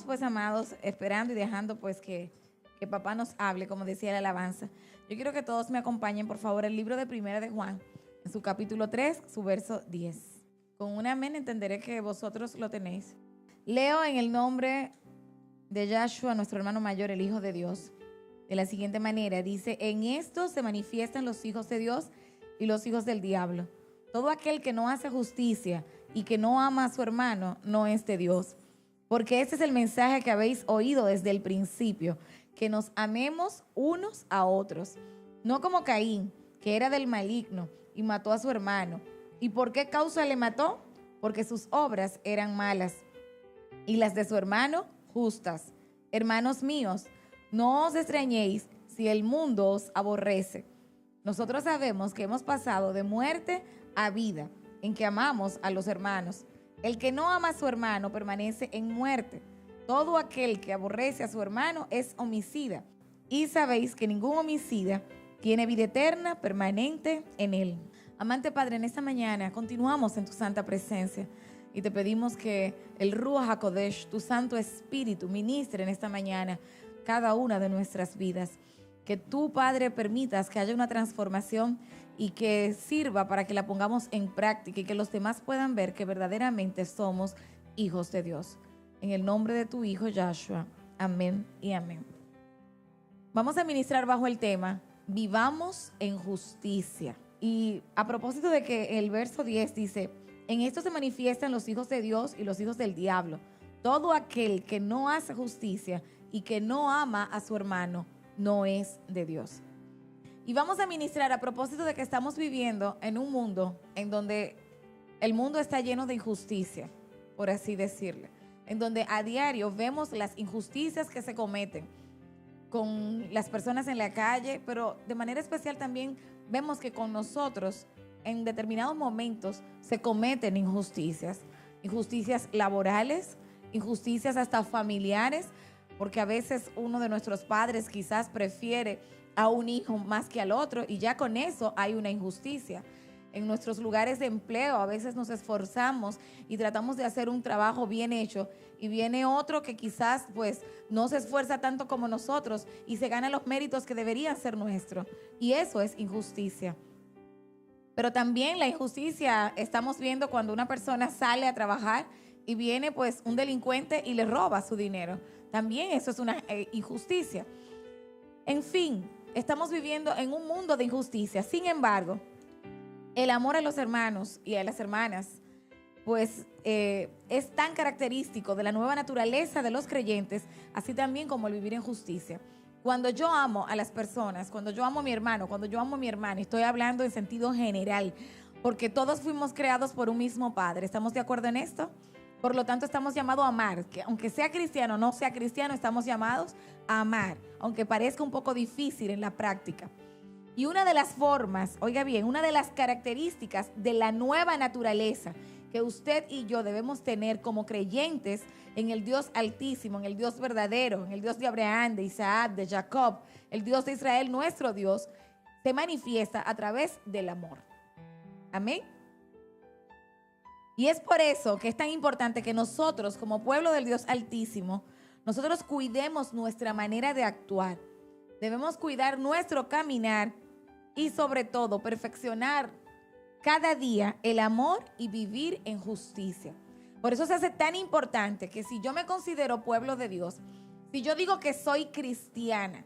Estamos pues, amados, esperando y dejando pues que papá nos hable, como decía la alabanza. Yo quiero que todos me acompañen, por favor, el libro de Primera de Juan, en su capítulo 3, su verso 10. Con un amén entenderé que vosotros lo tenéis. Leo en el nombre de Yahshua, nuestro hermano mayor, el Hijo de Dios, de la siguiente manera. Dice: en esto se manifiestan los hijos de Dios y los hijos del diablo. Todo aquel que no hace justicia y que no ama a su hermano no es de Dios. Porque este es el mensaje que habéis oído desde el principio, que nos amemos unos a otros. No como Caín, que era del maligno y mató a su hermano. ¿Y por qué causa le mató? Porque sus obras eran malas y las de su hermano justas. Hermanos míos, no os extrañéis si el mundo os aborrece. Nosotros sabemos que hemos pasado de muerte a vida, en que amamos a los hermanos. El que no ama a su hermano permanece en muerte. Todo aquel que aborrece a su hermano es homicida. Y sabéis que ningún homicida tiene vida eterna permanente en él. Amante Padre, en esta mañana continuamos en tu santa presencia y te pedimos que el Ruach HaKodesh, tu Santo Espíritu, ministre en esta mañana cada una de nuestras vidas. Que tú, Padre, permitas que haya una transformación y que sirva para que la pongamos en práctica y que los demás puedan ver que verdaderamente somos hijos de Dios. En el nombre de tu Hijo Yahshua. Amén y amén. Vamos a ministrar bajo el tema: vivamos en justicia. Y a propósito de que el verso 10 dice: en esto se manifiestan los hijos de Dios y los hijos del diablo. Todo aquel que no hace justicia y que no ama a su hermano no es de Dios. Y vamos a ministrar a propósito de que estamos viviendo en un mundo en donde el mundo está lleno de injusticia, por así decirle, en donde a diario vemos las injusticias que se cometen con las personas en la calle, pero de manera especial también vemos que con nosotros en determinados momentos se cometen injusticias, injusticias laborales, injusticias hasta familiares, porque a veces uno de nuestros padres quizás prefiere a un hijo más que al otro y ya con eso hay una injusticia. En nuestros lugares de empleo a veces nos esforzamos y tratamos de hacer un trabajo bien hecho y viene otro que quizás pues no se esfuerza tanto como nosotros y se gana los méritos que deberían ser nuestros, y eso es injusticia. Pero también la injusticia estamos viendo cuando una persona sale a trabajar y viene pues un delincuente y le roba su dinero. También eso es una injusticia. En fin, estamos viviendo en un mundo de injusticia. Sin embargo, el amor a los hermanos y a las hermanas pues es tan característico de la nueva naturaleza de los creyentes, así también como el vivir en justicia. Cuando yo amo a las personas, cuando yo amo a mi hermano, cuando yo amo a mi hermana, estoy hablando en sentido general, porque todos fuimos creados por un mismo Padre. ¿Estamos de acuerdo en esto? Por lo tanto, estamos llamados a amar, que aunque sea cristiano o no sea cristiano, estamos llamados a amar, aunque parezca un poco difícil en la práctica. Y una de las formas, oiga bien, una de las características de la nueva naturaleza que usted y yo debemos tener como creyentes en el Dios altísimo, en el Dios verdadero, en el Dios de Abraham, de Isaac, de Jacob, el Dios de Israel, nuestro Dios, se manifiesta a través del amor. Amén. Y es por eso que es tan importante que nosotros, como pueblo del Dios Altísimo, nosotros cuidemos nuestra manera de actuar. Debemos cuidar nuestro caminar y sobre todo perfeccionar cada día el amor y vivir en justicia. Por eso se hace tan importante que si yo me considero pueblo de Dios, si yo digo que soy cristiana,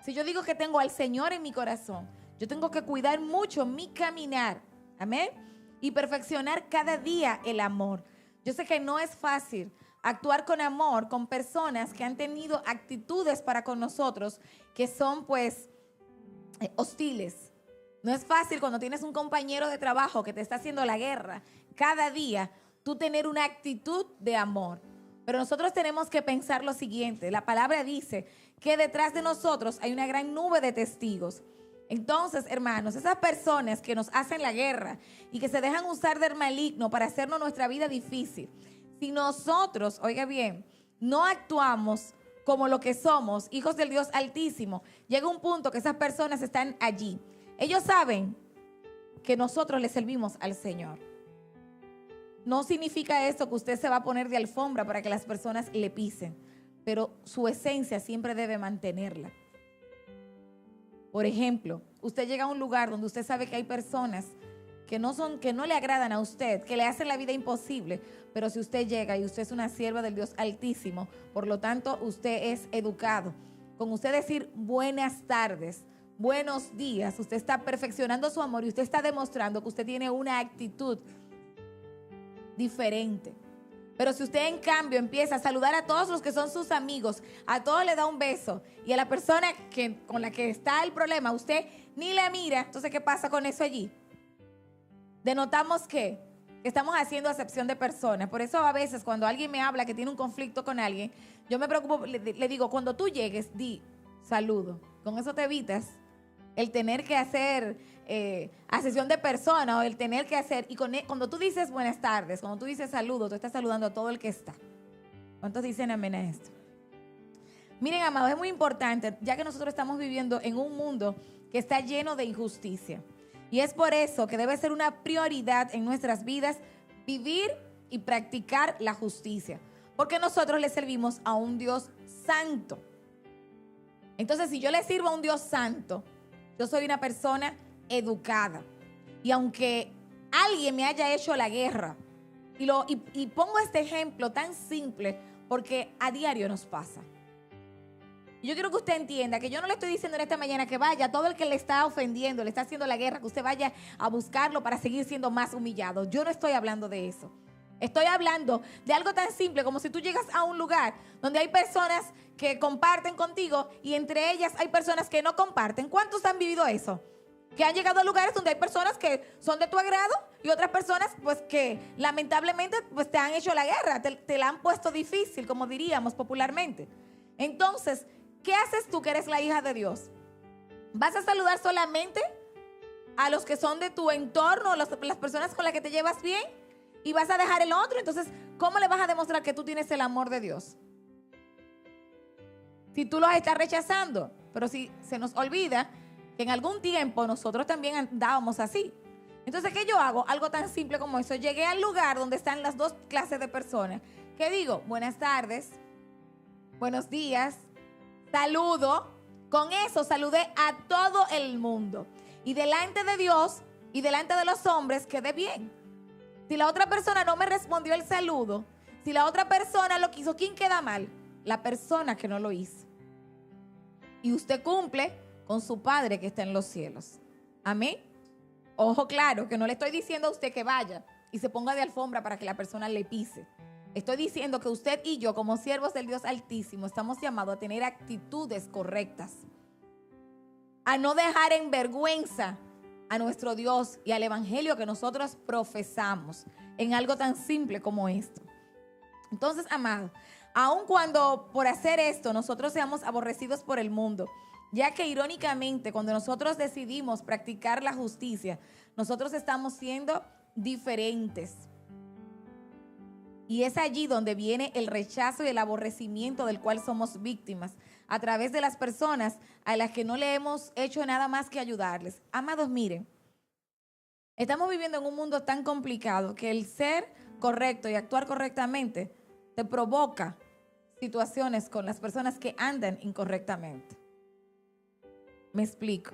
si yo digo que tengo al Señor en mi corazón, yo tengo que cuidar mucho mi caminar. Amén. Y perfeccionar cada día el amor. Yo sé que no es fácil actuar con amor con personas que han tenido actitudes para con nosotros que son pues hostiles. No es fácil cuando tienes un compañero de trabajo que te está haciendo la guerra cada día, tú tener una actitud de amor. Pero nosotros tenemos que pensar lo siguiente: la palabra dice que detrás de nosotros hay una gran nube de testigos. Entonces, hermanos, esas personas que nos hacen la guerra y que se dejan usar del maligno para hacernos nuestra vida difícil, si nosotros, oiga bien, no actuamos como lo que somos, hijos del Dios Altísimo, llega un punto que esas personas están allí. Ellos saben que nosotros les servimos al Señor. no significa esto que usted se va a poner de alfombra para que las personas le pisen, pero su esencia siempre debe mantenerla. Por ejemplo, usted llega a un lugar donde usted sabe que hay personas que no le agradan a usted, que le hacen la vida imposible, pero si usted llega y usted es una sierva del Dios Altísimo, por lo tanto usted es educado. Con usted decir buenas tardes, buenos días, usted está perfeccionando su amor y usted está demostrando que usted tiene una actitud diferente. Pero si usted en cambio empieza a saludar a todos los que son sus amigos, a todos le da un beso y a la persona con la que está el problema usted ni la mira, entonces ¿qué pasa con eso allí? Denotamos que estamos haciendo acepción de personas. Por eso a veces cuando alguien me habla que tiene un conflicto con alguien, yo me preocupo, le digo, cuando tú llegues, di saludo. Con eso te evitas el tener que hacer acepción de personas o el tener que hacer. Y cuando tú dices buenas tardes, cuando tú dices saludo, tú estás saludando a todo el que está. ¿Cuántos dicen amén a esto? Miren, amados, es muy importante, ya que nosotros estamos viviendo en un mundo que está lleno de injusticia. Y es por eso que debe ser una prioridad en nuestras vidas vivir y practicar la justicia. Porque nosotros le servimos a un Dios santo. Entonces, si yo le sirvo a un Dios santo, yo soy una persona educada. Y aunque alguien me haya hecho la guerra, y pongo este ejemplo tan simple porque a diario nos pasa. Yo quiero que usted entienda que yo no le estoy diciendo en esta mañana que vaya todo el que le está ofendiendo, le está haciendo la guerra, que usted vaya a buscarlo para seguir siendo más humillado. Yo no estoy hablando de eso. Estoy hablando de algo tan simple como si tú llegas a un lugar donde hay personas que comparten contigo y entre ellas hay personas que no comparten. ¿Cuántos han vivido eso? Que han llegado a lugares donde hay personas que son de tu agrado y otras personas pues que lamentablemente pues te han hecho la guerra, te la han puesto difícil, como diríamos popularmente. Entonces, ¿qué haces tú que eres la hija de Dios? ¿Vas a saludar solamente a los que son de tu entorno, las personas con las que te llevas bien? ¿Y vas a dejar el otro? Entonces, ¿cómo le vas a demostrar que tú tienes el amor de Dios? Si tú los estás rechazando. Pero si se nos olvida que en algún tiempo nosotros también andábamos así. Entonces, ¿qué yo hago? Algo tan simple como eso. Llegué al lugar donde están las dos clases de personas. ¿Qué digo? Buenas tardes, buenos días, saludo. Con eso saludé a todo el mundo. Y delante de Dios y delante de los hombres quedé bien. Si la otra persona no me respondió el saludo, si la otra persona lo quiso, ¿quién queda mal? La persona que no lo hizo. Y usted cumple con su Padre que está en los cielos. Amén. Ojo claro, que no le estoy diciendo a usted que vaya y se ponga de alfombra para que la persona le pise. Estoy diciendo que usted y yo, como siervos del Dios Altísimo, estamos llamados a tener actitudes correctas. A no dejar en vergüenza a nuestro Dios y al evangelio que nosotros profesamos en algo tan simple como esto. Entonces, amado, aun cuando por hacer esto nosotros seamos aborrecidos por el mundo, ya que irónicamente cuando nosotros decidimos practicar la justicia, nosotros estamos siendo diferentes. Y es allí donde viene el rechazo y el aborrecimiento del cual somos víctimas, a través de las personas a las que no le hemos hecho nada más que ayudarles. Amados, miren, estamos viviendo en un mundo tan complicado que el ser correcto y actuar correctamente te provoca situaciones con las personas que andan incorrectamente. Me explico.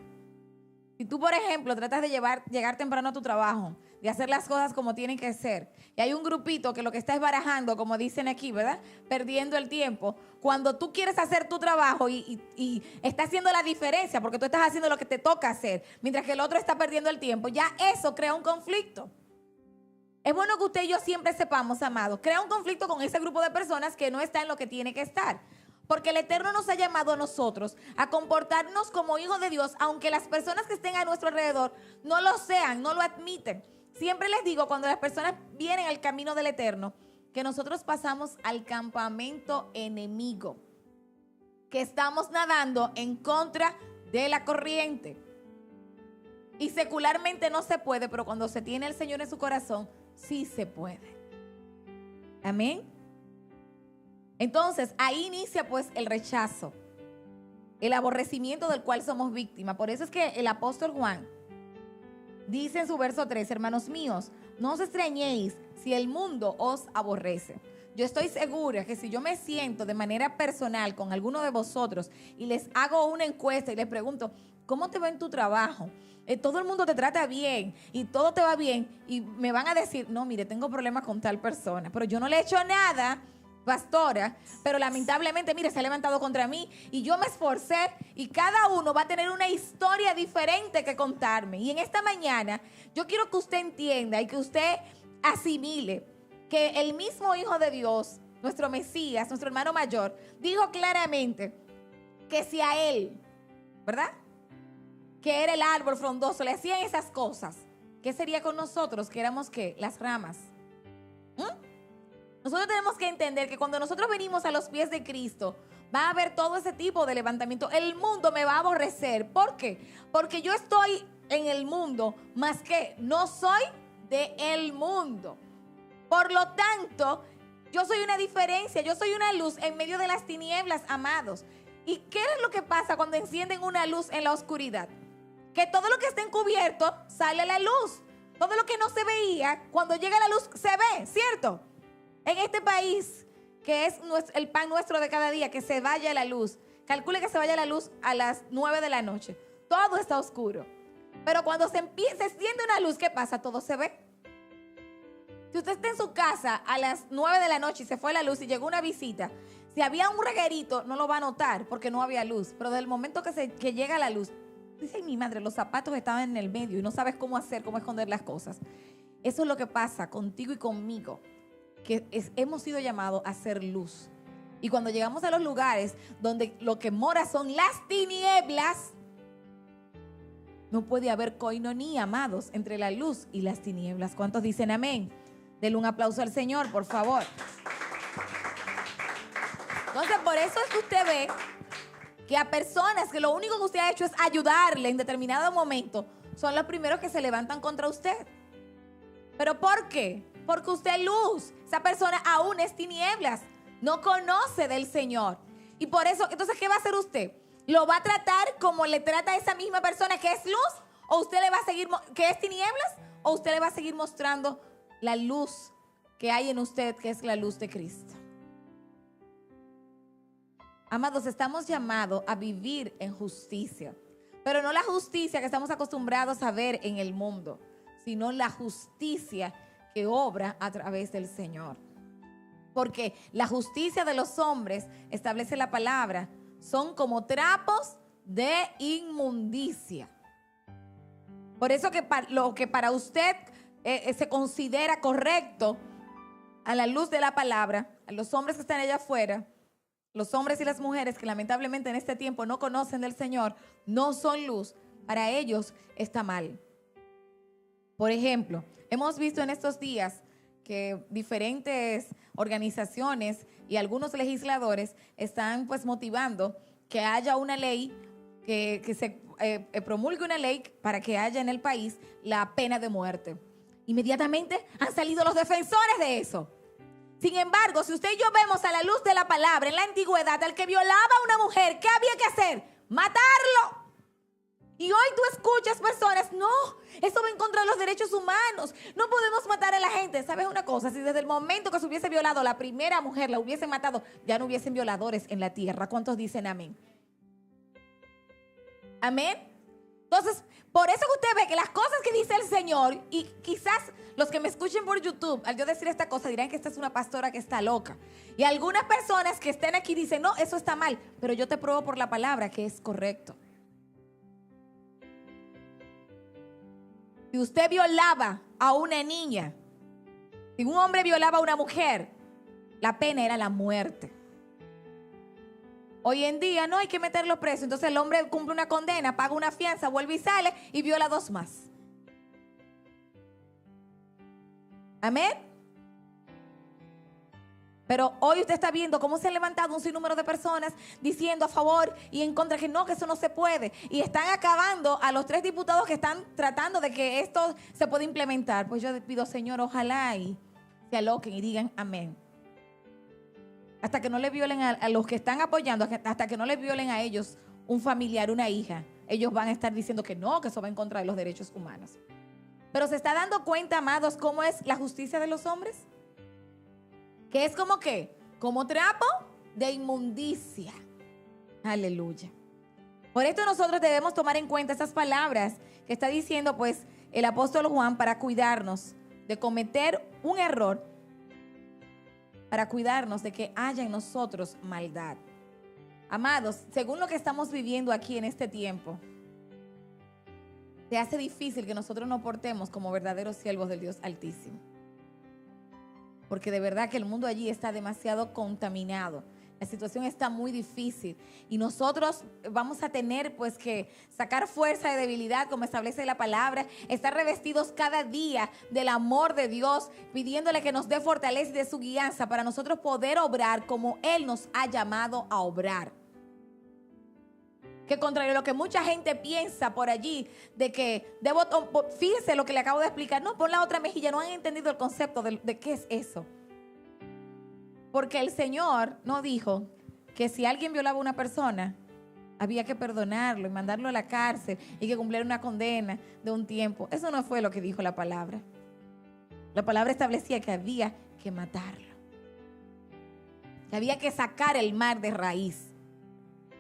Si tú, por ejemplo, tratas de llegar temprano a tu trabajo, de hacer las cosas como tienen que ser, y hay un grupito que lo que está es barajando, como dicen aquí, ¿verdad? Perdiendo el tiempo. Cuando tú quieres hacer tu trabajo y está haciendo la diferencia, porque tú estás haciendo lo que te toca hacer, mientras que el otro está perdiendo el tiempo, ya eso crea un conflicto. Es bueno que usted y yo siempre sepamos, amados, crea un conflicto con ese grupo de personas que no está en lo que tiene que estar. Porque el Eterno nos ha llamado a nosotros a comportarnos como hijos de Dios, aunque las personas que estén a nuestro alrededor no lo sean, no lo admiten. Siempre les digo, cuando las personas vienen al camino del Eterno, que nosotros pasamos al campamento enemigo, que estamos nadando en contra de la corriente. Y secularmente no se puede, pero cuando se tiene el Señor en su corazón, sí se puede. Amén. Entonces, ahí inicia pues el rechazo, el aborrecimiento del cual somos víctimas. Por eso es que el apóstol Juan Dice en su verso 3, hermanos míos, no os extrañéis si el mundo os aborrece. Yo estoy segura que si yo me siento de manera personal con alguno de vosotros y les hago una encuesta y les pregunto, ¿cómo te va en tu trabajo? Todo el mundo te trata bien y todo te va bien y me van a decir, no, mire, tengo problemas con tal persona, pero yo no le he hecho nada, pastora, pero lamentablemente, mire, se ha levantado contra mí y yo me esforcé y cada uno va a tener una historia diferente que contarme. Y en esta mañana yo quiero que usted entienda y que usted asimile que el mismo Hijo de Dios, nuestro Mesías, nuestro hermano mayor, dijo claramente que si a él, ¿verdad?, que era el árbol frondoso, le hacían esas cosas, ¿qué sería con nosotros? Que éramos, ¿qué? Las ramas. Nosotros tenemos que entender que cuando nosotros venimos a los pies de Cristo, va a haber todo ese tipo de levantamiento. El mundo me va a aborrecer. ¿Por qué? Porque yo estoy en el mundo, más que no soy del mundo. Por lo tanto, yo soy una diferencia, yo soy una luz en medio de las tinieblas, amados. ¿Y qué es lo que pasa cuando encienden una luz en la oscuridad? Que todo lo que está encubierto sale a la luz. Todo lo que no se veía, cuando llega la luz, se ve, ¿cierto? En este país, que es el pan nuestro de cada día, que se vaya la luz. Calcule que se vaya la luz a las 9 de la noche. Todo está oscuro. Pero cuando se enciende una luz, ¿qué pasa? Todo se ve. Si usted está en su casa a las 9 de la noche y se fue la luz y llegó una visita, si había un reguerito, no lo va a notar porque no había luz. Pero desde el momento que llega la luz, dice mi madre, los zapatos estaban en el medio y no sabes cómo hacer, cómo esconder las cosas. Eso es lo que pasa contigo y conmigo, que hemos sido llamados a ser luz. Y cuando llegamos a los lugares donde lo que mora son las tinieblas, no puede haber coinonía, amados, entre la luz y las tinieblas. ¿Cuántos dicen amén? Denle un aplauso al Señor, por favor. Entonces, por eso es que usted ve que a personas que lo único que usted ha hecho es ayudarle en determinado momento, son los primeros que se levantan contra usted. ¿Pero por qué? Porque usted es luz. Esa persona aún es tinieblas. No conoce del Señor. Y por eso, entonces, ¿qué va a hacer usted? ¿Lo va a tratar como le trata a esa misma persona que es luz? ¿O usted le va a seguir, que es tinieblas? ¿O usted le va a seguir mostrando la luz que hay en usted, que es la luz de Cristo? Amados, estamos llamados a vivir en justicia. Pero no la justicia que estamos acostumbrados a ver en el mundo, sino la justicia que obra a través del Señor. Porque la justicia de los hombres, establece la palabra, son como trapos de inmundicia. Por eso que lo que para usted se considera correcto a la luz de la palabra, a los hombres que están allá afuera, los hombres y las mujeres que lamentablemente en este tiempo no conocen del Señor, no son luz, para ellos está mal. Por ejemplo, hemos visto en estos días que diferentes organizaciones y algunos legisladores están pues motivando que haya una ley, que se promulgue una ley para que haya en el país la pena de muerte. Inmediatamente han salido los defensores de eso. Sin embargo, si usted y yo vemos a la luz de la palabra en la antigüedad, al que violaba a una mujer, ¿qué había que hacer? Matarlo. Y hoy tú escuchas personas, no, eso va en contra de los derechos humanos, no podemos matar a la gente. ¿Sabes una cosa? Si desde el momento que se hubiese violado a la primera mujer, la hubiesen matado, ya no hubiesen violadores en la tierra. ¿Cuántos dicen amén? Amén. Entonces, por eso que usted ve que las cosas que dice el Señor, y quizás los que me escuchen por YouTube, al yo decir esta cosa, dirán que esta es una pastora que está loca. Y algunas personas que estén aquí dicen, no, eso está mal, pero yo te pruebo por la palabra que es correcto. Si usted violaba a una niña, si un hombre violaba a una mujer, la pena era la muerte. Hoy en día no hay que meterlo preso. Entonces el hombre cumple una condena, paga una fianza, vuelve y sale y viola 2 más. Amén. Pero hoy usted está viendo cómo se ha levantado un sinnúmero de personas diciendo a favor y en contra que no, que eso no se puede. Y están acabando a los 3 diputados que están tratando de que esto se pueda implementar. Pues yo pido, Señor, ojalá y se aloquen y digan amén. Hasta que no le violen a los que están apoyando, hasta que no le violen a ellos un familiar, una hija, ellos van a estar diciendo que no, que eso va en contra de los derechos humanos. Pero se está dando cuenta, amados, cómo es la justicia de los hombres. Que es como ¿qué? Como trapo de inmundicia. Aleluya. Por esto nosotros debemos tomar en cuenta esas palabras que está diciendo pues el apóstol Juan para cuidarnos de cometer un error, para cuidarnos de que haya en nosotros maldad. Amados, según lo que estamos viviendo aquí en este tiempo, se hace difícil que nosotros nos portemos como verdaderos siervos del Dios Altísimo. Porque de verdad que el mundo allí está demasiado contaminado. La situación está muy difícil y nosotros vamos a tener pues que sacar fuerza de debilidad, como establece la palabra, estar revestidos cada día del amor de Dios, pidiéndole que nos dé fortaleza y de su guianza para nosotros poder obrar como Él nos ha llamado a obrar. Que contrario a lo que mucha gente piensa por allí, de que fíjese lo que le acabo de explicar, no, por la otra mejilla, no han entendido el concepto de qué es eso. Porque el Señor no dijo que si alguien violaba a una persona, había que perdonarlo y mandarlo a la cárcel y que cumplir una condena de un tiempo. Eso no fue lo que dijo la palabra. La palabra establecía que había que matarlo. Que había que sacar el mal de raíz.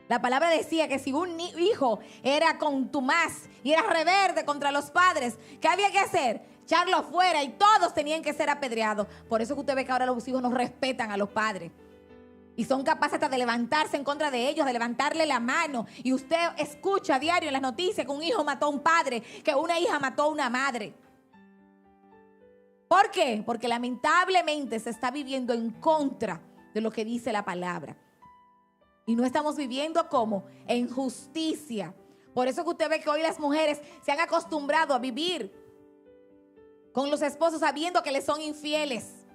La palabra decía que si un hijo era contumaz y era rebelde contra los padres, ¿qué había que hacer? Echarlo fuera y todos tenían que ser apedreados. Por eso que usted ve que ahora los hijos no respetan a los padres. Y son capaces hasta de levantarse en contra de ellos, de levantarle la mano. Y usted escucha a diario en las noticias que un hijo mató a un padre, que una hija mató a una madre. ¿Por qué? Porque lamentablemente se está viviendo en contra de lo que dice la palabra. Y no estamos viviendo como en justicia. Por eso que usted ve que hoy las mujeres se han acostumbrado a vivir con los esposos sabiendo que les son infieles.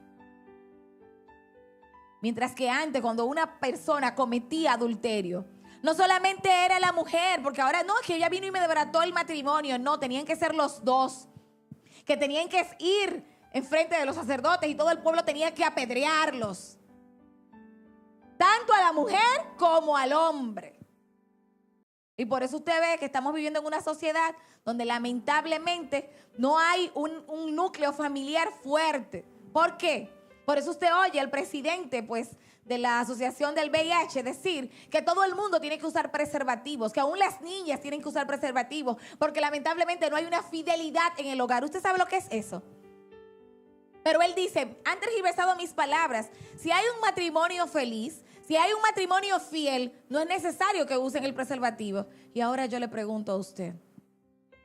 Mientras que antes, cuando una persona cometía adulterio, no solamente era la mujer, porque ahora no, que ella vino y me desbarató el matrimonio. No, tenían que ser los dos. Que tenían que ir enfrente de los sacerdotes y todo el pueblo tenía que apedrearlos. Tanto a la mujer como al hombre. Y por eso usted ve que estamos viviendo en una sociedad donde lamentablemente no hay un núcleo familiar fuerte. ¿Por qué? Por eso usted oye al presidente pues, de la asociación del VIH decir que todo el mundo tiene que usar preservativos, que aún las niñas tienen que usar preservativos, porque lamentablemente no hay una fidelidad en el hogar. ¿Usted sabe lo que es eso? Pero él dice, han tergiversado mis palabras. Si hay un matrimonio feliz, si hay un matrimonio fiel, no es necesario que usen el preservativo. Y ahora yo le pregunto a usted,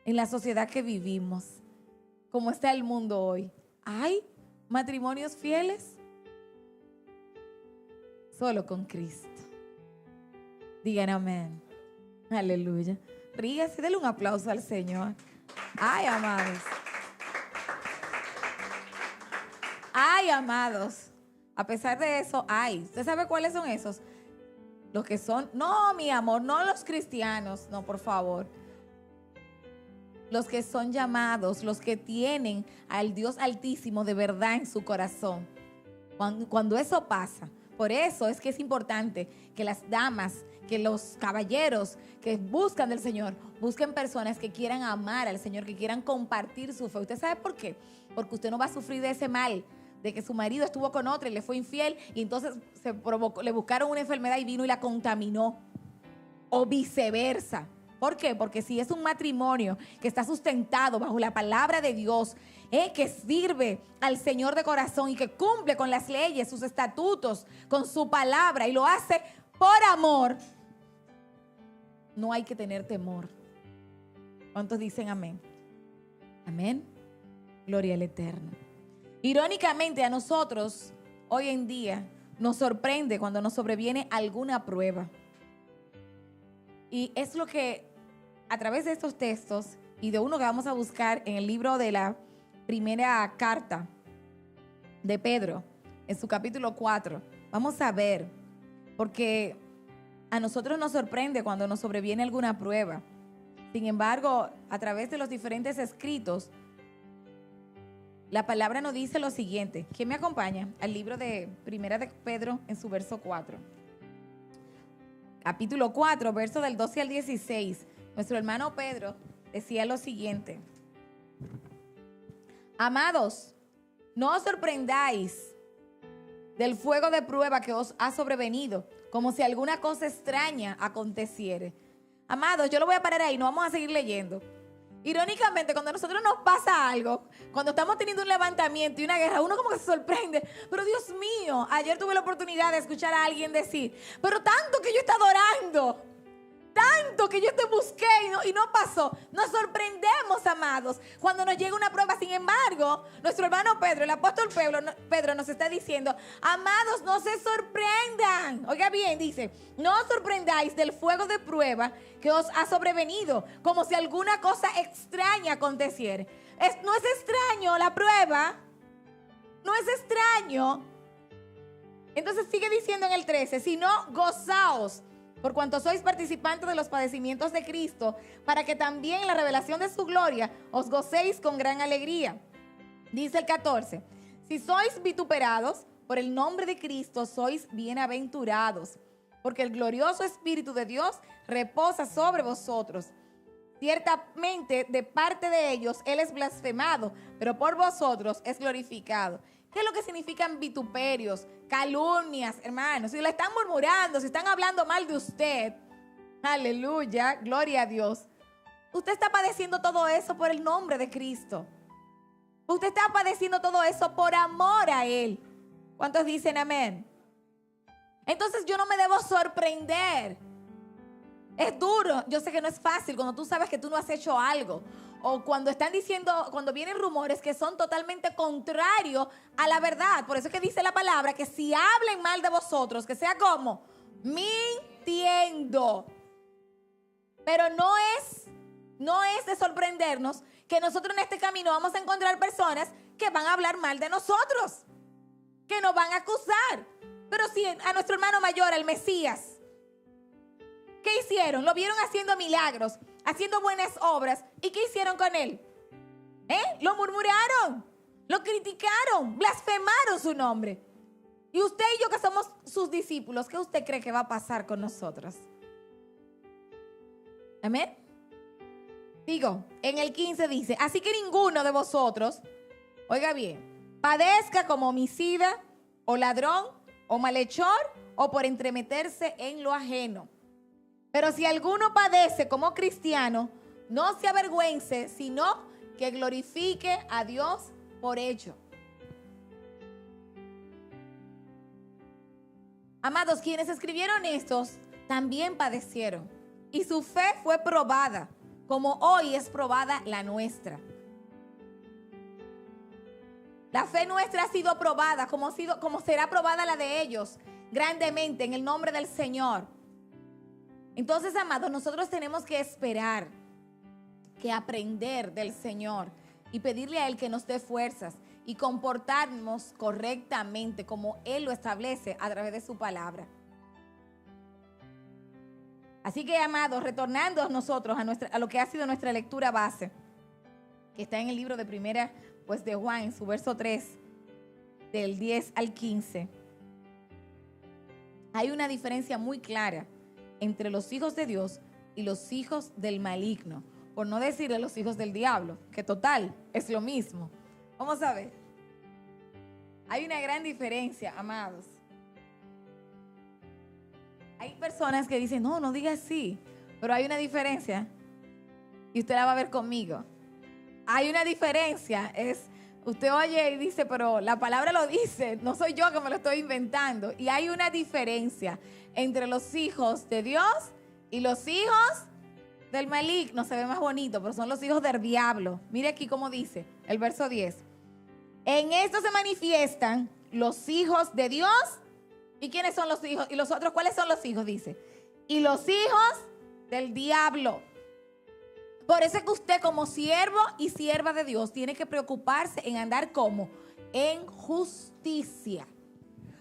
en la sociedad que vivimos, ¿cómo está el mundo hoy? ¿Hay matrimonios fieles? Solo con Cristo. Digan amén. Aleluya. Rígase, denle un aplauso al Señor. Ay, amados. Ay, amados. A pesar de eso, hay. ¿Usted sabe cuáles son esos? Los que son, no, mi amor, no los cristianos, no, por favor. Los que son llamados, los que tienen al Dios Altísimo de verdad en su corazón. Cuando eso pasa, por eso es que es importante que las damas, que los caballeros que buscan del Señor, busquen personas que quieran amar al Señor, que quieran compartir su fe. ¿Usted sabe por qué? Porque usted no va a sufrir de ese mal, de que su marido estuvo con otra y le fue infiel y entonces le buscaron una enfermedad y vino y la contaminó. O viceversa. ¿Por qué? Porque si es un matrimonio que está sustentado bajo la palabra de Dios, que sirve al Señor de corazón y que cumple con las leyes, sus estatutos, con su palabra y lo hace por amor, no hay que tener temor. ¿Cuántos dicen amén? Amén. Gloria al Eterno. Irónicamente a nosotros hoy en día nos sorprende cuando nos sobreviene alguna prueba. Y es lo que a través de estos textos y de uno que vamos a buscar en el libro de la primera carta de Pedro, en su capítulo 4, vamos a ver, porque a nosotros nos sorprende cuando nos sobreviene alguna prueba. Sin embargo, a través de los diferentes escritos, la palabra nos dice lo siguiente. ¿Quién me acompaña al libro de Primera de Pedro en su verso 4? Capítulo 4, verso del 12 al 16. Nuestro hermano Pedro decía lo siguiente. Amados, no os sorprendáis del fuego de prueba que os ha sobrevenido, como si alguna cosa extraña aconteciere. Amados, yo lo voy a parar ahí, no vamos a seguir leyendo. Irónicamente, cuando a nosotros nos pasa algo, cuando estamos teniendo un levantamiento y una guerra, uno como que se sorprende. Pero Dios mío, ayer tuve la oportunidad de escuchar a alguien decir, pero tanto que yo estoy adorando, tanto que yo te busqué y no pasó. Nos sorprendemos, amados, cuando nos llega una prueba. Sin embargo, nuestro hermano Pedro, el apóstol Pedro nos está diciendo, amados, no se sorprendan. Oiga bien, dice, no os sorprendáis del fuego de prueba que os ha sobrevenido, como si alguna cosa extraña aconteciera. No es extraño la prueba, no es extraño. Entonces sigue diciendo en el 13, sino gozaos, por cuanto sois participantes de los padecimientos de Cristo, para que también en la revelación de su gloria os gocéis con gran alegría. Dice el 14, si sois vituperados por el nombre de Cristo, sois bienaventurados, porque el glorioso Espíritu de Dios reposa sobre vosotros. Ciertamente de parte de ellos Él es blasfemado, pero por vosotros es glorificado. ¿Qué es lo que significan vituperios, calumnias, hermanos? Si le están murmurando, si están hablando mal de usted, aleluya, gloria a Dios. Usted está padeciendo todo eso por el nombre de Cristo. Usted está padeciendo todo eso por amor a Él. ¿Cuántos dicen amén? Entonces yo no me debo sorprender. Es duro, yo sé que no es fácil cuando tú sabes que tú no has hecho algo. O cuando están diciendo, cuando vienen rumores que son totalmente contrarios a la verdad. Por eso es que dice la palabra que si hablen mal de vosotros, que sea como mintiendo. Pero no es de sorprendernos que nosotros en este camino vamos a encontrar personas que van a hablar mal de nosotros, que nos van a acusar. Pero si a nuestro hermano mayor, el Mesías, ¿qué hicieron? Lo vieron haciendo milagros, haciendo buenas obras. ¿Y qué hicieron con él? Lo murmuraron, lo criticaron, blasfemaron su nombre. Y usted y yo que somos sus discípulos, ¿qué usted cree que va a pasar con nosotros? Amén. Digo, en el 15 dice, así que ninguno de vosotros, oiga bien, padezca como homicida o ladrón o malhechor o por entremeterse en lo ajeno. Pero si alguno padece como cristiano, no se avergüence, sino que glorifique a Dios por ello. Amados, quienes escribieron estos también padecieron y su fe fue probada, como hoy es probada la nuestra. La fe nuestra ha sido probada, como será probada la de ellos, grandemente en el nombre del Señor. Entonces, amados, nosotros tenemos que esperar, que aprender del Señor y pedirle a Él que nos dé fuerzas y comportarnos correctamente como Él lo establece a través de su palabra. Así que, amados, retornando nosotros a lo que ha sido nuestra lectura base, que está en el libro de primera, pues de Juan, en su verso 3, del 10 al 15, hay una diferencia muy clara entre los hijos de Dios y los hijos del maligno, por no decirle los hijos del diablo, que total, es lo mismo. Vamos a ver. Hay una gran diferencia, amados. Hay personas que dicen, no diga así, pero hay una diferencia y usted la va a ver conmigo. Hay una diferencia, usted oye y dice, pero la palabra lo dice, no soy yo que me lo estoy inventando. Y hay una diferencia entre los hijos de Dios y los hijos del maligno. Se ve más bonito, pero son los hijos del diablo. Mire aquí cómo dice el verso 10. En esto se manifiestan los hijos de Dios. ¿Y quiénes son los hijos? ¿Y los otros cuáles son los hijos? Dice. Y los hijos del diablo. Por eso es que usted como siervo y sierva de Dios tiene que preocuparse en andar como en justicia.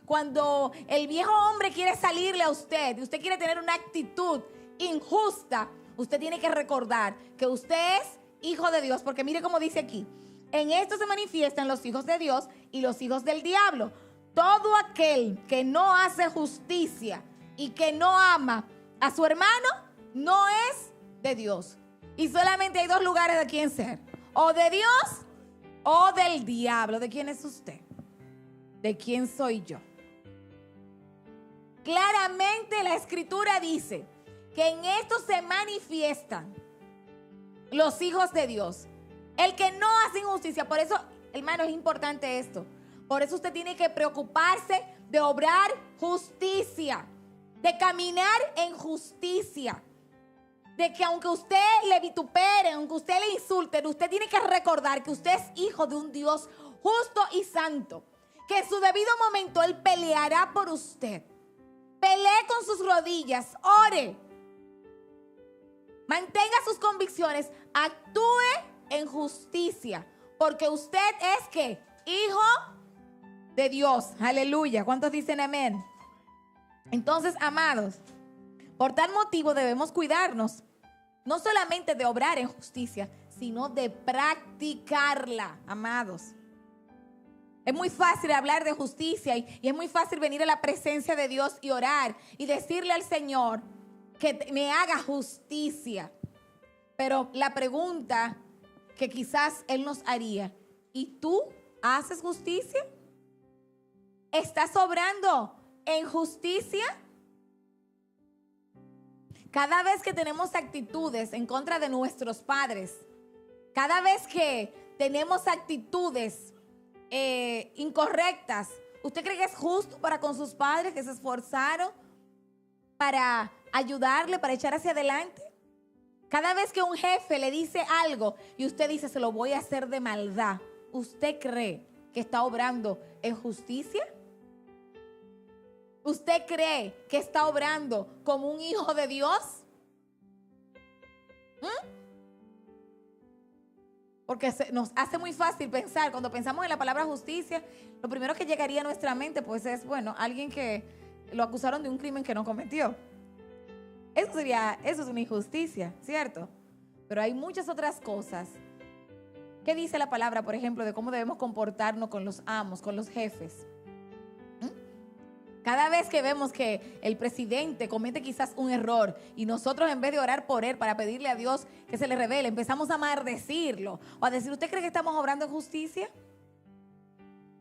Cuando el viejo hombre quiere salirle a usted y usted quiere tener una actitud injusta, usted tiene que recordar que usted es hijo de Dios. Porque mire cómo dice aquí. En esto se manifiestan los hijos de Dios y los hijos del diablo. Todo aquel que no hace justicia y que no ama a su hermano no es de Dios. Y solamente hay dos lugares de quien ser. O de Dios o del diablo. ¿De quién es usted? ¿De quién soy yo? Claramente la Escritura dice que en esto se manifiestan los hijos de Dios. El que no hace injusticia. Por eso, hermano, es importante esto. Por eso usted tiene que preocuparse de obrar justicia, de caminar en justicia. De que aunque usted le vitupere, aunque usted le insulte, usted tiene que recordar que usted es hijo de un Dios justo y santo. Que en su debido momento Él peleará por usted. Pelee con sus rodillas, ore. Mantenga sus convicciones, actúe en justicia. Porque usted es, ¿qué? Hijo de Dios. Aleluya. ¿Cuántos dicen amén? Entonces, amados, por tal motivo debemos cuidarnos, no solamente de obrar en justicia, sino de practicarla, amados. Es muy fácil hablar de justicia y es muy fácil venir a la presencia de Dios y orar y decirle al Señor que me haga justicia. Pero la pregunta que quizás Él nos haría, ¿y tú haces justicia? ¿Estás obrando en justicia? Cada vez que tenemos actitudes en contra de nuestros padres, cada vez que tenemos actitudes incorrectas, ¿usted cree que es justo para con sus padres que se esforzaron para ayudarle, para echar hacia adelante? Cada vez que un jefe le dice algo y usted dice, se lo voy a hacer de maldad, ¿usted cree que está obrando en justicia? ¿Usted cree que está obrando como un hijo de Dios? Porque nos hace muy fácil pensar, cuando pensamos en la palabra justicia, lo primero que llegaría a nuestra mente pues es, bueno, alguien que lo acusaron de un crimen que no cometió. Eso es una injusticia, ¿cierto? Pero hay muchas otras cosas. ¿Qué dice la palabra, por ejemplo, de cómo debemos comportarnos con los amos, con los jefes? Cada vez que vemos que el presidente comete quizás un error y nosotros en vez de orar por él para pedirle a Dios que se le revele, empezamos a maldecirlo o a decir, ¿usted cree que estamos obrando en justicia?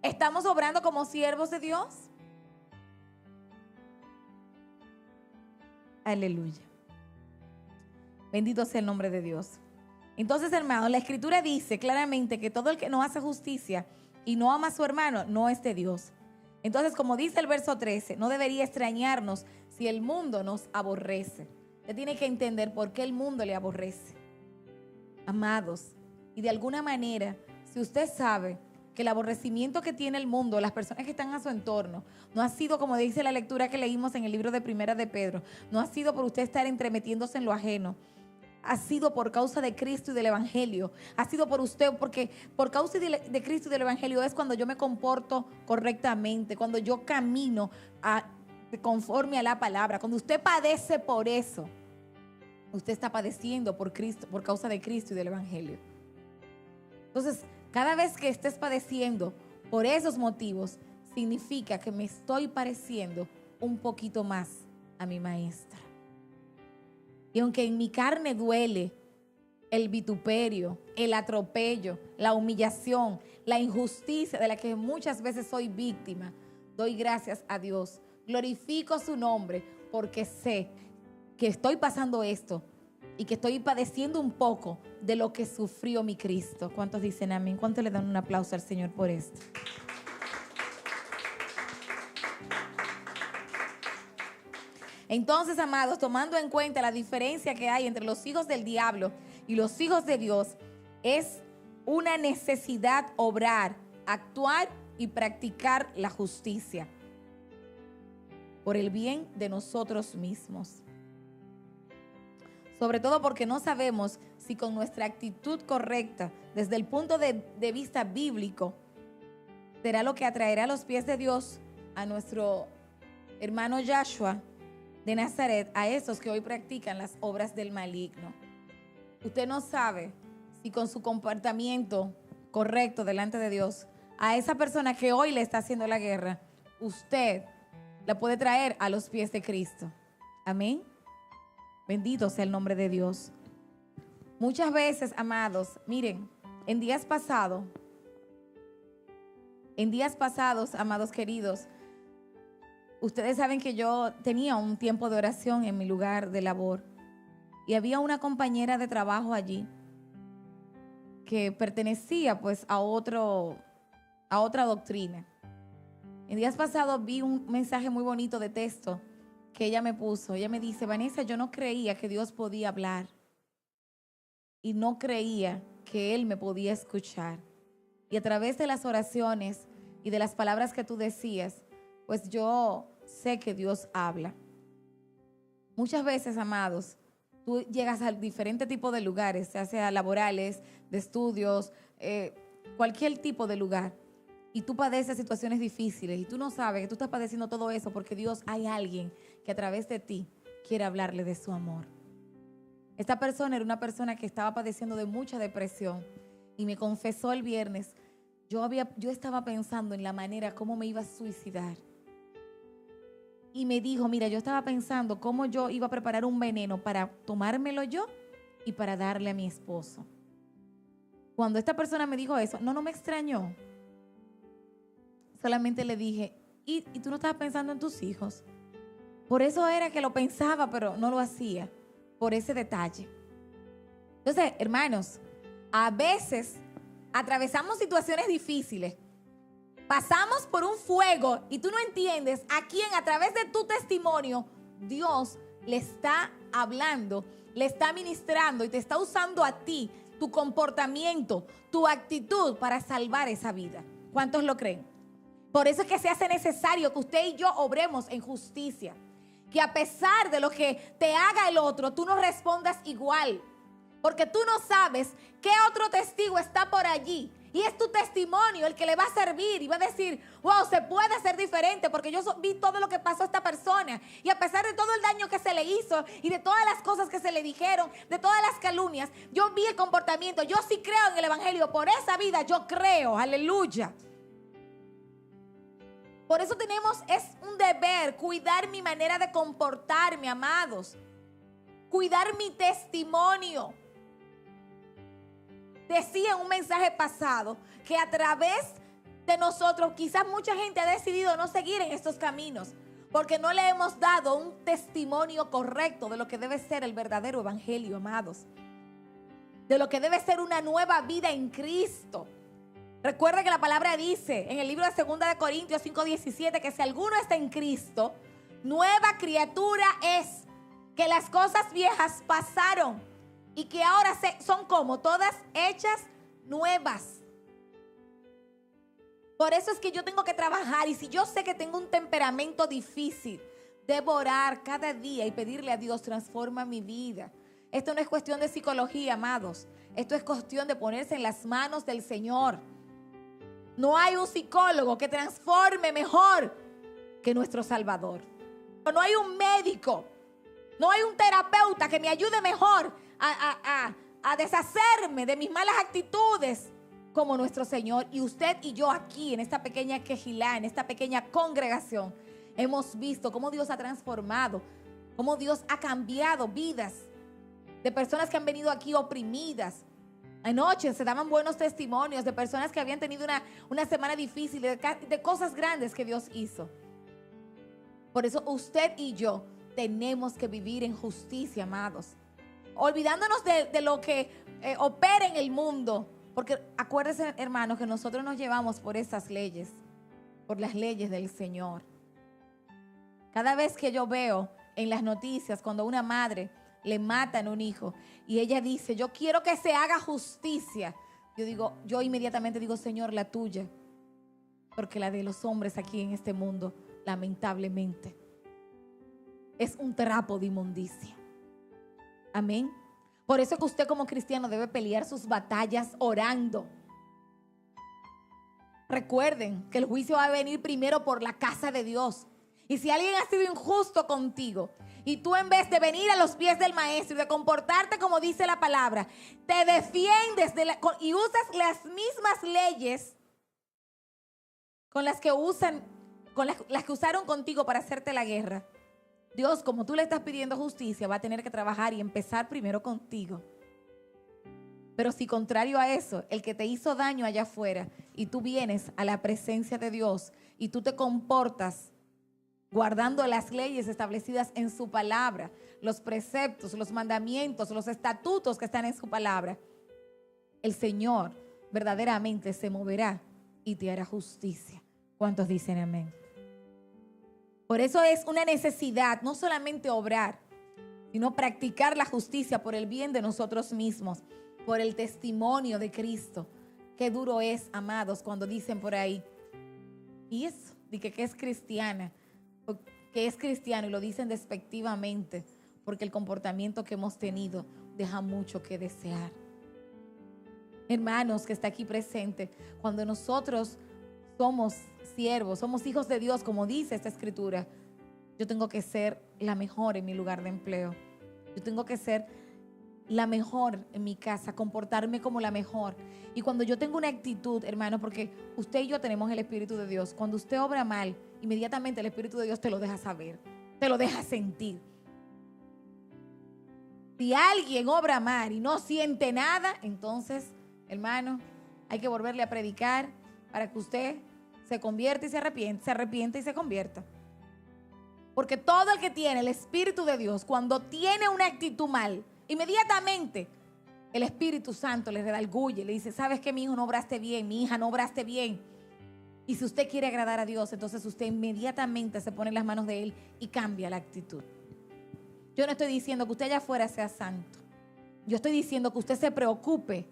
¿Estamos obrando como siervos de Dios? Aleluya. Bendito sea el nombre de Dios. Entonces, hermanos, la Escritura dice claramente que todo el que no hace justicia y no ama a su hermano no es de Dios. Entonces, como dice el verso 13, no debería extrañarnos si el mundo nos aborrece. Usted tiene que entender por qué el mundo le aborrece. Amados, y de alguna manera, si usted sabe que el aborrecimiento que tiene el mundo, las personas que están a su entorno, no ha sido, como dice la lectura que leímos en el libro de Primera de Pedro, no ha sido por usted estar entremetiéndose en lo ajeno, ha sido por causa de Cristo y del Evangelio. Ha sido por usted, porque por causa de Cristo y del Evangelio es cuando yo me comporto correctamente, cuando yo camino conforme a la palabra. Cuando usted padece por eso, usted está padeciendo por Cristo, por causa de Cristo y del Evangelio. Entonces, cada vez que estés padeciendo por esos motivos, significa que me estoy pareciendo un poquito más a mi maestra. Y aunque en mi carne duele el vituperio, el atropello, la humillación, la injusticia de la que muchas veces soy víctima, doy gracias a Dios. Glorifico su nombre porque sé que estoy pasando esto y que estoy padeciendo un poco de lo que sufrió mi Cristo. ¿Cuántos dicen amén? ¿Cuántos le dan un aplauso al Señor por esto? Entonces, amados, tomando en cuenta la diferencia que hay entre los hijos del diablo y los hijos de Dios, es una necesidad obrar, actuar y practicar la justicia por el bien de nosotros mismos. Sobre todo porque no sabemos si con nuestra actitud correcta, desde el punto de vista bíblico, será lo que atraerá a los pies de Dios a nuestro hermano Yahshua de Nazaret, a esos que hoy practican las obras del maligno. Usted no sabe si con su comportamiento correcto delante de Dios, a esa persona que hoy le está haciendo la guerra, usted la puede traer a los pies de Cristo. Amén. Bendito sea el nombre de Dios. Muchas veces, amados, miren, en días pasados En días pasados, amados queridos, ustedes saben que yo tenía un tiempo de oración en mi lugar de labor y había una compañera de trabajo allí que pertenecía pues a otra doctrina. En días pasados vi un mensaje muy bonito de texto que ella me puso. Ella me dice: Vanessa, yo no creía que Dios podía hablar y no creía que Él me podía escuchar. Y a través de las oraciones y de las palabras que tú decías, pues yo sé que Dios habla. Muchas veces, amados, tú llegas a diferentes tipos de lugares, ya sea laborales, de estudios, cualquier tipo de lugar, y tú padeces situaciones difíciles y tú no sabes que tú estás padeciendo todo eso porque Dios, hay alguien que a través de ti quiere hablarle de su amor. Esta persona era una persona que estaba padeciendo de mucha depresión y me confesó el viernes. Yo estaba pensando en la manera cómo me iba a suicidar. Y me dijo: mira, yo estaba pensando cómo yo iba a preparar un veneno para tomármelo yo y para darle a mi esposo. Cuando esta persona me dijo eso, no me extrañó. Solamente le dije: ¿Y tú no estabas pensando en tus hijos? Por eso era que lo pensaba, pero no lo hacía, por ese detalle. Entonces, hermanos, a veces atravesamos situaciones difíciles, pasamos por un fuego y tú no entiendes a quién a través de tu testimonio Dios le está hablando, le está ministrando y te está usando a ti, tu comportamiento, tu actitud para salvar esa vida. ¿Cuántos lo creen? Por eso es que se hace necesario que usted y yo obremos en justicia. Que a pesar de lo que te haga el otro, tú no respondas igual. Porque tú no sabes qué otro testigo está por allí. Y es tu testimonio el que le va a servir y va a decir: wow, se puede hacer diferente porque yo vi todo lo que pasó a esta persona. Y a pesar de todo el daño que se le hizo y de todas las cosas que se le dijeron, de todas las calumnias, yo vi el comportamiento. Yo sí creo en el evangelio. Por esa vida yo creo. Aleluya. Por eso es un deber cuidar mi manera de comportarme, amados. Cuidar mi testimonio. Decía en un mensaje pasado que a través de nosotros quizás mucha gente ha decidido no seguir en estos caminos porque no le hemos dado un testimonio correcto de lo que debe ser el verdadero evangelio, amados. De lo que debe ser una nueva vida en Cristo. Recuerda que la palabra dice en el libro de 2 de Corintios 5:17 que si alguno está en Cristo, nueva criatura es, que las cosas viejas pasaron y que ahora son como todas hechas nuevas. Por eso es que yo tengo que trabajar, y si yo sé que tengo un temperamento difícil, debo orar cada día y pedirle a Dios: transforma mi vida. Esto no es cuestión de psicología, amados. Esto es cuestión de ponerse en las manos del Señor. No hay un psicólogo que transforme mejor que nuestro Salvador. No hay un médico, no hay un terapeuta que me ayude mejor a deshacerme de mis malas actitudes como nuestro Señor. Y usted y yo aquí en esta pequeña quejilá, en esta pequeña congregación, hemos visto cómo Dios ha transformado, cómo Dios ha cambiado vidas de personas que han venido aquí oprimidas. Anoche se daban buenos testimonios de personas que habían tenido una semana difícil, de cosas grandes que Dios hizo. Por eso usted y yo tenemos que vivir en justicia, amados. Olvidándonos de lo que opera en el mundo. Porque acuérdense, hermanos, que nosotros nos llevamos por esas leyes, por las leyes del Señor. Cada vez que yo veo en las noticias cuando una madre le matan a un hijo y ella dice: yo quiero que se haga justicia, yo inmediatamente digo: Señor, la tuya, porque la de los hombres aquí en este mundo, lamentablemente, es un trapo de inmundicia. Amén. Por eso es que usted como cristiano debe pelear sus batallas orando. Recuerden que el juicio va a venir primero por la casa de Dios. Y si alguien ha sido injusto contigo y tú, en vez de venir a los pies del maestro y de comportarte como dice la palabra, te defiendes y usas las mismas leyes con las que usaron contigo para hacerte la guerra, Dios, como tú le estás pidiendo justicia, va a tener que trabajar y empezar primero contigo. Pero si contrario a eso, el que te hizo daño allá afuera y tú vienes a la presencia de Dios y tú te comportas guardando las leyes establecidas en su palabra, los preceptos, los mandamientos, los estatutos que están en su palabra, el Señor verdaderamente se moverá y te hará justicia. ¿Cuántos dicen amén? Por eso es una necesidad no solamente obrar, sino practicar la justicia por el bien de nosotros mismos, por el testimonio de Cristo. Qué duro es, amados, cuando dicen por ahí, y eso, de que es cristiana, que es cristiano, y lo dicen despectivamente, porque el comportamiento que hemos tenido deja mucho que desear. Hermanos que está aquí presente, cuando nosotros somos siervos, somos hijos de Dios, como dice esta escritura, yo tengo que ser la mejor en mi lugar de empleo. Yo tengo que ser la mejor en mi casa, comportarme como la mejor. Y cuando yo tengo una actitud, hermano, porque usted y yo tenemos el Espíritu de Dios, cuando usted obra mal, inmediatamente el Espíritu de Dios te lo deja saber, te lo deja sentir. Si alguien obra mal y no siente nada, entonces, hermano, hay que volverle a predicar para que usted se convierta y se arrepiente y se convierta. Porque todo el que tiene el Espíritu de Dios, cuando tiene una actitud mal, inmediatamente el Espíritu Santo le redarguye, le dice, ¿sabes qué, mi hijo, no obraste bien? Mi hija, no obraste bien. Y si usted quiere agradar a Dios, entonces usted inmediatamente se pone en las manos de Él y cambia la actitud. Yo no estoy diciendo que usted allá afuera sea santo. Yo estoy diciendo que usted se preocupe,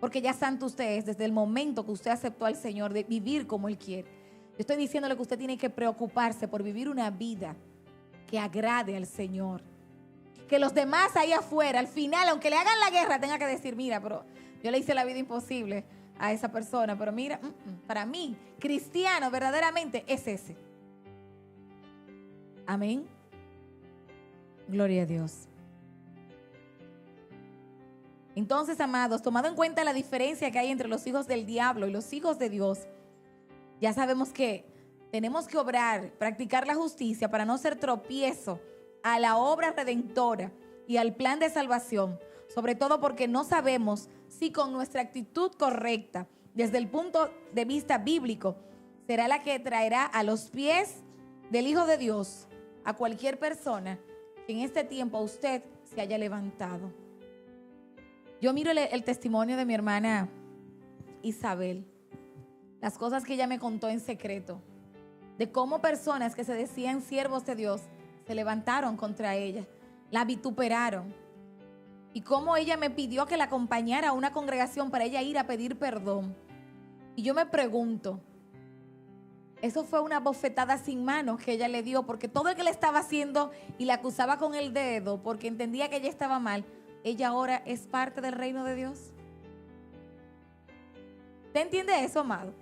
porque ya santo usted es desde el momento que usted aceptó al Señor de vivir como Él quiere. Yo estoy diciéndole que usted tiene que preocuparse por vivir una vida que agrade al Señor. Que los demás ahí afuera, al final, aunque le hagan la guerra, tengan que decir, mira, pero yo le hice la vida imposible a esa persona. Pero mira, para mí, cristiano verdaderamente es ese. Amén. Gloria a Dios. Entonces, amados, tomando en cuenta la diferencia que hay entre los hijos del diablo y los hijos de Dios, ya sabemos que tenemos que obrar, practicar la justicia para no ser tropiezo a la obra redentora y al plan de salvación, sobre todo porque no sabemos si con nuestra actitud correcta, desde el punto de vista bíblico, será la que traerá a los pies del Hijo de Dios a cualquier persona que en este tiempo usted se haya levantado. Yo miro el testimonio de mi hermana Isabel, las cosas que ella me contó en secreto, de cómo personas que se decían siervos de Dios se levantaron contra ella, la vituperaron, y cómo ella me pidió que la acompañara a una congregación para ella ir a pedir perdón. Y yo me pregunto, eso fue una bofetada sin manos que ella le dio, porque todo el que le estaba haciendo y la acusaba con el dedo porque entendía que ella estaba mal, ella ahora es parte del reino de Dios. ¿Usted entiende eso, amado?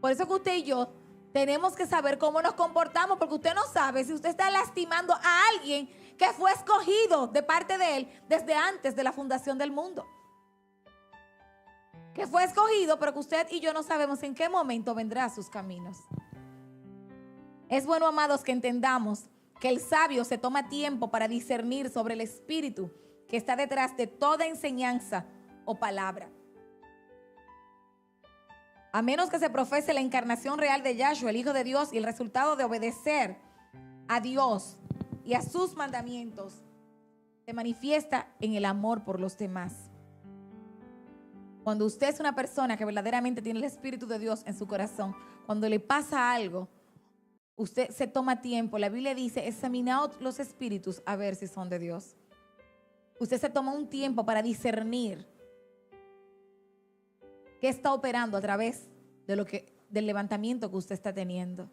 Por eso que usted y yo tenemos que saber cómo nos comportamos, porque usted no sabe si usted está lastimando a alguien que fue escogido de parte de Él desde antes de la fundación del mundo. Que fue escogido, pero que usted y yo no sabemos en qué momento vendrá a sus caminos. Es bueno, amados, que entendamos que el sabio se toma tiempo para discernir sobre el espíritu que está detrás de toda enseñanza o palabra. A menos que se profese la encarnación real de Yahshua, el Hijo de Dios, y el resultado de obedecer a Dios y a sus mandamientos se manifiesta en el amor por los demás. Cuando usted es una persona que verdaderamente tiene el Espíritu de Dios en su corazón, cuando le pasa algo, usted se toma tiempo. La Biblia dice, examinaos los espíritus a ver si son de Dios. Usted se toma un tiempo para discernir qué está operando a través de del levantamiento que usted está teniendo.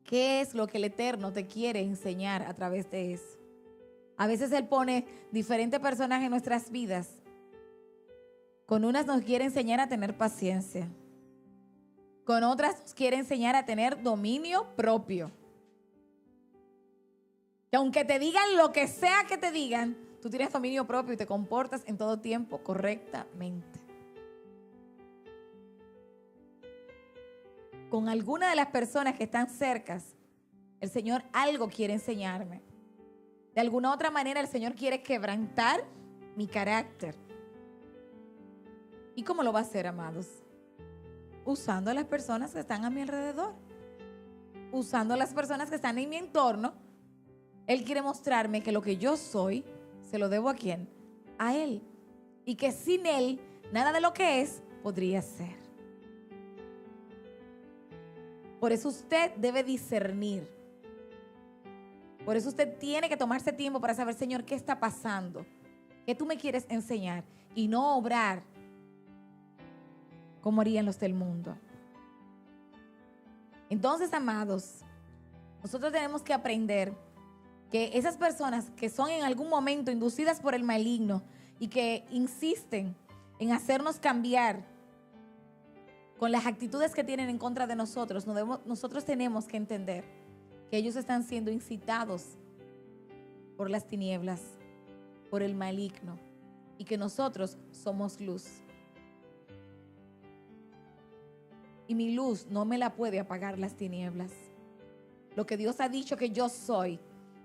¿Qué es lo que el Eterno te quiere enseñar a través de eso? A veces Él pone diferentes personajes en nuestras vidas. Con unas nos quiere enseñar a tener paciencia. Con otras nos quiere enseñar a tener dominio propio. Que aunque te digan lo que sea que te digan, tú tienes dominio propio y te comportas en todo tiempo correctamente. Con alguna de las personas que están cercas, el Señor algo quiere enseñarme. De alguna otra manera el Señor quiere quebrantar mi carácter. ¿Y cómo lo va a hacer, amados? Usando a las personas que están a mi alrededor. Usando a las personas que están en mi entorno. Él quiere mostrarme que lo que yo soy, se lo debo ¿a quién? A Él. Y que sin Él, nada de lo que es, podría ser. Por eso usted debe discernir. Por eso usted tiene que tomarse tiempo para saber, Señor, ¿qué está pasando? ¿Qué tú me quieres enseñar? Y no obrar como harían los del mundo. Entonces, amados, nosotros tenemos que aprender que esas personas que son en algún momento inducidas por el maligno y que insisten en hacernos cambiar con las actitudes que tienen en contra de nosotros, nosotros tenemos que entender que ellos están siendo incitados por las tinieblas, por el maligno, y que nosotros somos luz. Y mi luz no me la puede apagar las tinieblas. Lo que Dios ha dicho que yo soy,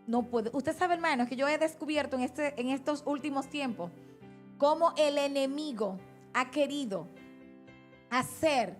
no puede. Usted sabe, hermanos, que yo he descubierto en estos últimos tiempos cómo el enemigo ha querido hacer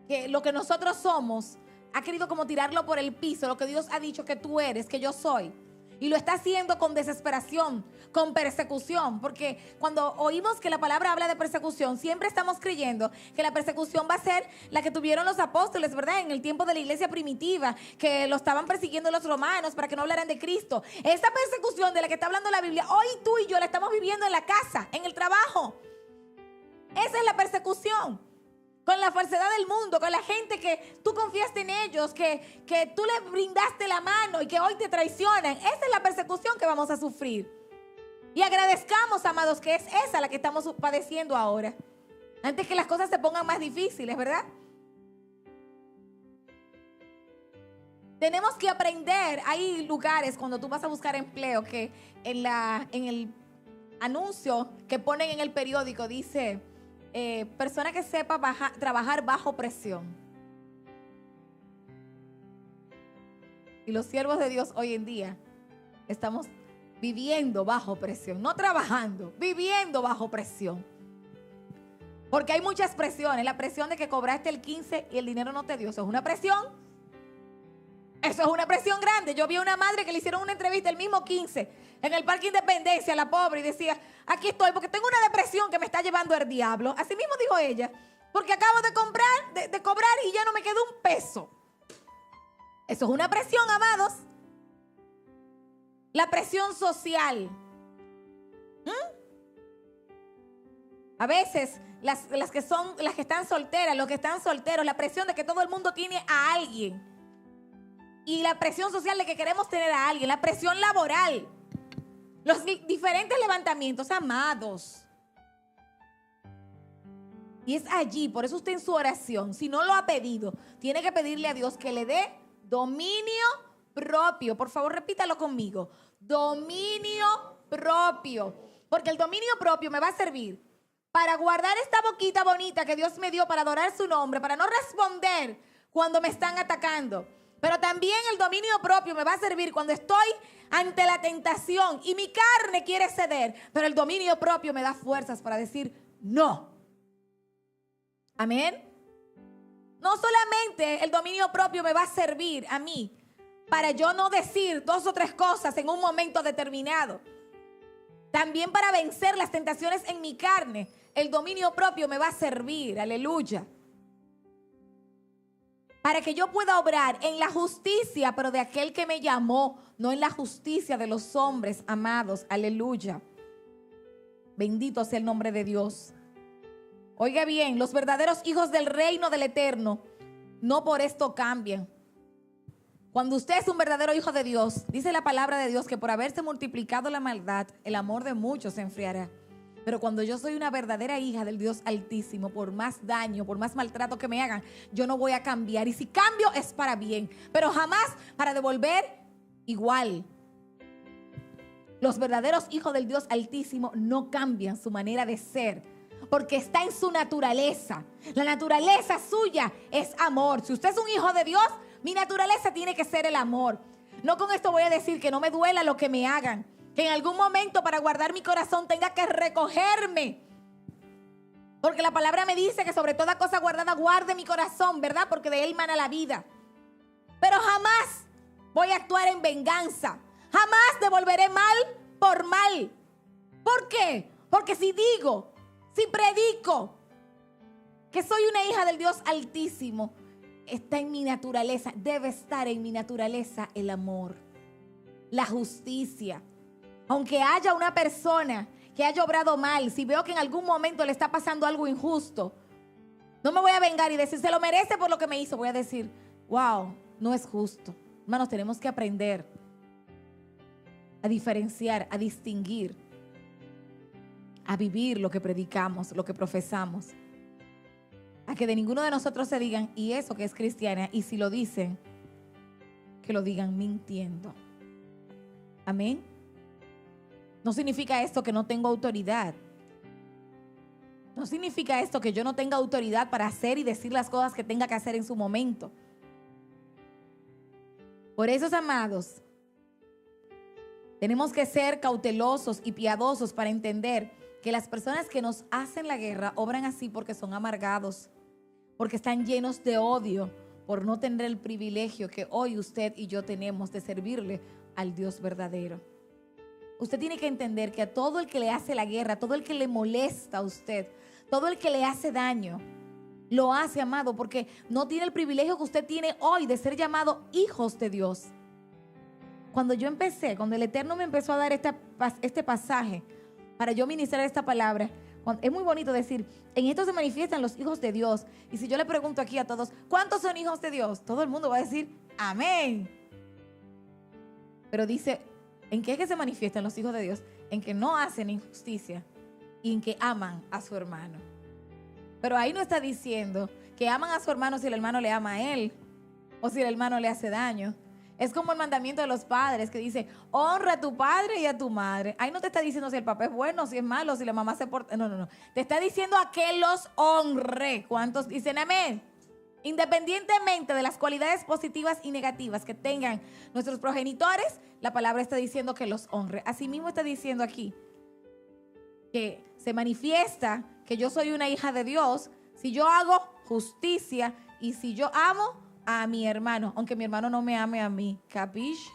que lo que nosotros somos, ha querido como tirarlo por el piso, lo que Dios ha dicho que tú eres, que yo soy. Y lo está haciendo con desesperación, con persecución, porque cuando oímos que la palabra habla de persecución, siempre estamos creyendo que la persecución va a ser la que tuvieron los apóstoles, ¿verdad? En el tiempo de la iglesia primitiva, que lo estaban persiguiendo los romanos para que no hablaran de Cristo. Esta persecución de la que está hablando la Biblia, hoy tú y yo la estamos viviendo en la casa, en el trabajo. Esa es la persecución. Con la falsedad del mundo, con la gente que tú confiaste en ellos, que tú le brindaste la mano y que hoy te traicionan. Esa es la persecución que vamos a sufrir. Y agradezcamos, amados, que es esa la que estamos padeciendo ahora. Antes que las cosas se pongan más difíciles, ¿verdad? Tenemos que aprender. Hay lugares cuando tú vas a buscar empleo que en el anuncio que ponen en el periódico dice... persona que sepa trabajar bajo presión. Y los siervos de Dios hoy en día estamos viviendo bajo presión, no trabajando, viviendo bajo presión. Porque hay muchas presiones. La presión de que cobraste el 15 y el dinero no te dio, eso es una presión. Eso es una presión grande. Yo vi a una madre que le hicieron una entrevista el mismo 15 en el Parque Independencia, la pobre, y decía, aquí estoy porque tengo una depresión que me está llevando el diablo. Así mismo dijo ella, porque acabo de cobrar y ya no me quedó un peso. Eso es una presión, amados. La presión social. A veces las que están solteras, los que están solteros, la presión de que todo el mundo tiene a alguien. Y la presión social de que queremos tener a alguien, la presión laboral, los diferentes levantamientos, amados. Y es allí, por eso usted en su oración, si no lo ha pedido, tiene que pedirle a Dios que le dé dominio propio. Por favor, repítalo conmigo. Dominio propio. Porque el dominio propio me va a servir para guardar esta boquita bonita que Dios me dio para adorar su nombre, para no responder cuando me están atacando. Pero también el dominio propio me va a servir cuando estoy ante la tentación y mi carne quiere ceder. Pero el dominio propio me da fuerzas para decir no. Amén. No solamente el dominio propio me va a servir a mí para yo no decir 2 o 3 cosas en un momento determinado. También para vencer las tentaciones en mi carne. El dominio propio me va a servir. Aleluya. Para que yo pueda obrar en la justicia, pero de aquel que me llamó, no en la justicia de los hombres, amados. Aleluya. Bendito sea el nombre de Dios. Oiga bien, los verdaderos hijos del reino del Eterno no por esto cambian. Cuando usted es un verdadero hijo de Dios, dice la palabra de Dios que por haberse multiplicado la maldad, el amor de muchos se enfriará. Pero cuando yo soy una verdadera hija del Dios Altísimo, por más daño, por más maltrato que me hagan, yo no voy a cambiar. Y si cambio es para bien, pero jamás para devolver igual. Los verdaderos hijos del Dios Altísimo no cambian su manera de ser, porque está en su naturaleza. La naturaleza suya es amor. Si usted es un hijo de Dios, mi naturaleza tiene que ser el amor. No con esto voy a decir que no me duela lo que me hagan. Que en algún momento para guardar mi corazón tenga que recogerme. Porque la palabra me dice que sobre toda cosa guardada guarde mi corazón, ¿verdad? Porque de él mana la vida. Pero jamás voy a actuar en venganza. Jamás devolveré mal por mal. ¿Por qué? Porque si digo, si predico que soy una hija del Dios Altísimo, está en mi naturaleza, debe estar en mi naturaleza el amor, la justicia. Aunque haya una persona que haya obrado mal, si veo que en algún momento le está pasando algo injusto, no me voy a vengar y decir, se lo merece por lo que me hizo. Voy a decir, wow, no es justo. Hermanos, tenemos que aprender a diferenciar, a distinguir, a vivir lo que predicamos, lo que profesamos. A que de ninguno de nosotros se digan, y eso que es cristiana, y si lo dicen, que lo digan mintiendo. Amén. No significa esto que no tengo autoridad. No significa esto que yo no tenga autoridad para hacer y decir las cosas que tenga que hacer en su momento. Por eso, amados, tenemos que ser cautelosos y piadosos para entender que las personas que nos hacen la guerra obran así porque son amargados, porque están llenos de odio por no tener el privilegio que hoy usted y yo tenemos de servirle al Dios verdadero. Usted tiene que entender que a todo el que le hace la guerra, todo el que le molesta a usted, todo el que le hace daño, lo hace, amado, porque no tiene el privilegio que usted tiene hoy de ser llamado hijos de Dios. Cuando yo empecé, cuando el Eterno me empezó a dar este pasaje para yo ministrar esta palabra, es muy bonito decir, en esto se manifiestan los hijos de Dios. Y si yo le pregunto aquí a todos, ¿cuántos son hijos de Dios? Todo el mundo va a decir, amén. Pero dice, ¿en qué es que se manifiestan los hijos de Dios? En que no hacen injusticia y en que aman a su hermano. Pero ahí no está diciendo que aman a su hermano si el hermano le ama a él o si el hermano le hace daño. Es como el mandamiento de los padres que dice, honra a tu padre y a tu madre. Ahí no te está diciendo si el papá es bueno, si es malo, si la mamá se porta. No. Te está diciendo a que los honre. ¿Cuántos dicen amén? Independientemente de las cualidades positivas y negativas que tengan nuestros progenitores, la palabra está diciendo que los honre. Asimismo está diciendo aquí que se manifiesta que yo soy una hija de Dios si yo hago justicia y si yo amo a mi hermano, aunque mi hermano no me ame a mí. ¿Capiche?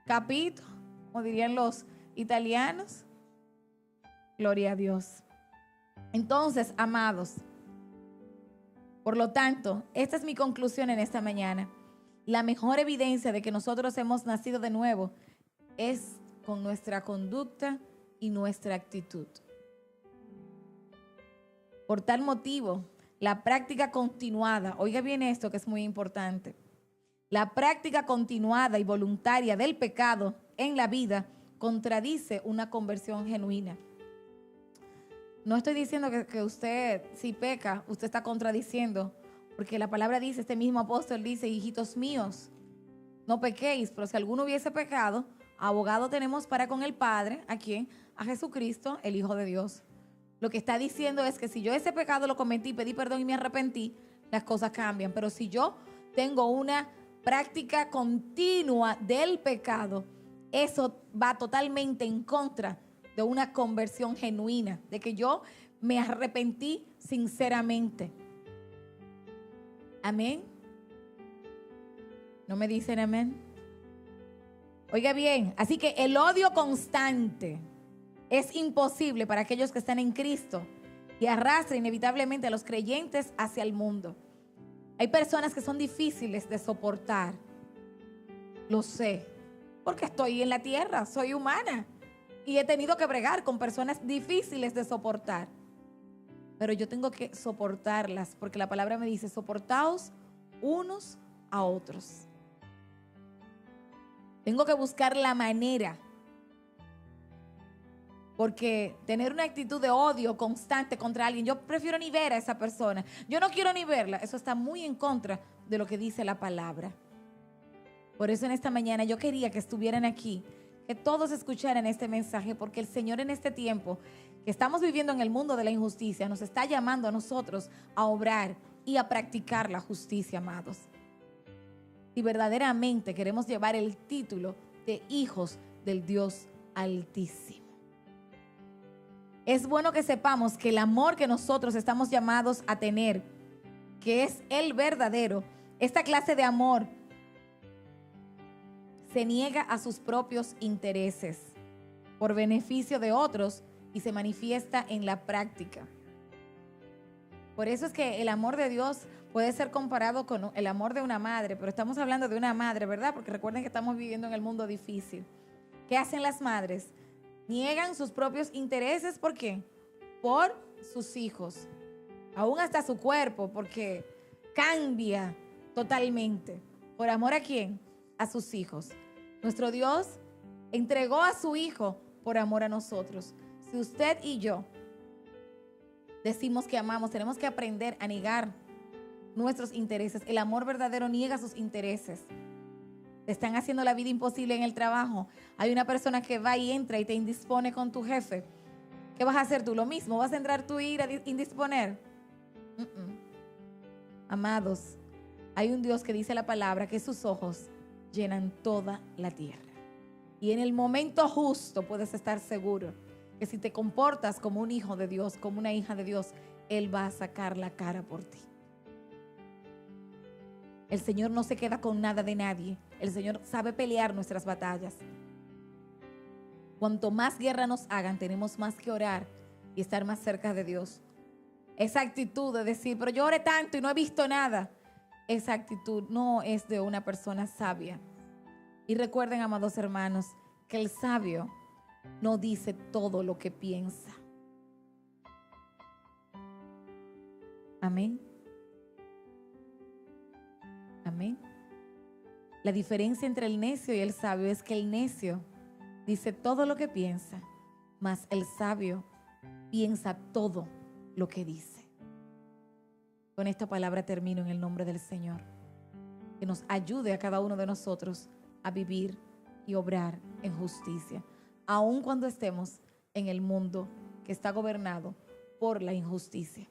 ¿Capito? Como dirían los italianos. Gloria a Dios. Entonces, amados, por lo tanto, esta es mi conclusión en esta mañana. La mejor evidencia de que nosotros hemos nacido de nuevo es con nuestra conducta y nuestra actitud. Por tal motivo, la práctica continuada, oiga bien esto que es muy importante, la práctica continuada y voluntaria del pecado en la vida contradice una conversión genuina. No estoy diciendo que usted, si peca, usted está contradiciendo, porque la palabra dice, este mismo apóstol dice, hijitos míos, no pequéis, pero si alguno hubiese pecado, abogado tenemos para con el Padre, ¿a quién? A Jesucristo, el Hijo de Dios. Lo que está diciendo es que si yo ese pecado lo cometí, pedí perdón y me arrepentí, las cosas cambian. Pero si yo tengo una práctica continua del pecado, eso va totalmente en contra de una conversión genuina, de que yo me arrepentí sinceramente. Amén. ¿No me dicen amén? Oiga bien, así que el odio constante es imposible para aquellos que están en Cristo y arrastra inevitablemente a los creyentes hacia el mundo. Hay personas que son difíciles de soportar. Lo sé, porque estoy en la tierra, soy humana y he tenido que bregar con personas difíciles de soportar. Pero yo tengo que soportarlas porque la palabra me dice, soportaos unos a otros. Tengo que buscar la manera. Porque tener una actitud de odio constante contra alguien, yo prefiero ni ver a esa persona. Yo no quiero ni verla. Eso está muy en contra de lo que dice la palabra. Por eso en esta mañana yo quería que estuvieran aquí, que todos escucharan este mensaje, porque el Señor en este tiempo que estamos viviendo en el mundo de la injusticia, nos está llamando a nosotros a obrar y a practicar la justicia, amados. si verdaderamente queremos llevar el título de hijos del Dios Altísimo. Es bueno que sepamos que el amor que nosotros estamos llamados a tener, que es el verdadero, esta clase de amor se niega a sus propios intereses por beneficio de otros y se manifiesta en la práctica. Por eso es que el amor de Dios puede ser comparado con el amor de una madre, pero estamos hablando de una madre, ¿verdad? Porque recuerden que estamos viviendo en el mundo difícil. ¿Qué hacen las madres? Niegan sus propios intereses, ¿por qué? Por sus hijos, aún hasta su cuerpo, porque cambia totalmente. ¿Por amor a quién? A sus hijos. Nuestro Dios entregó a su Hijo por amor a nosotros. Si usted y yo decimos que amamos, tenemos que aprender a negar nuestros intereses. El amor verdadero niega sus intereses. Te están haciendo la vida imposible en el trabajo. Hay una persona que va y entra y te indispone con tu jefe. ¿Qué vas a hacer tú? Lo mismo. ¿Vas a entrar tú y ir a indisponer? Amados, hay un Dios que dice la palabra que sus ojos llenan toda la tierra. Y en el momento justo puedes estar seguro que si te comportas como un hijo de Dios, como una hija de Dios, Él va a sacar la cara por ti. El Señor no se queda con nada de nadie. El Señor sabe pelear nuestras batallas. Cuanto más guerra nos hagan, tenemos más que orar y estar más cerca de Dios. Esa actitud de decir, pero yo oré tanto y no he visto nada. Esa actitud no es de una persona sabia. Y recuerden, amados hermanos, que el sabio no dice todo lo que piensa. Amén. Amén. La diferencia entre el necio y el sabio es que el necio dice todo lo que piensa, mas el sabio piensa todo lo que dice. Con esta palabra termino en el nombre del Señor. Que nos ayude a cada uno de nosotros a vivir y obrar en justicia, aun cuando estemos en el mundo que está gobernado por la injusticia.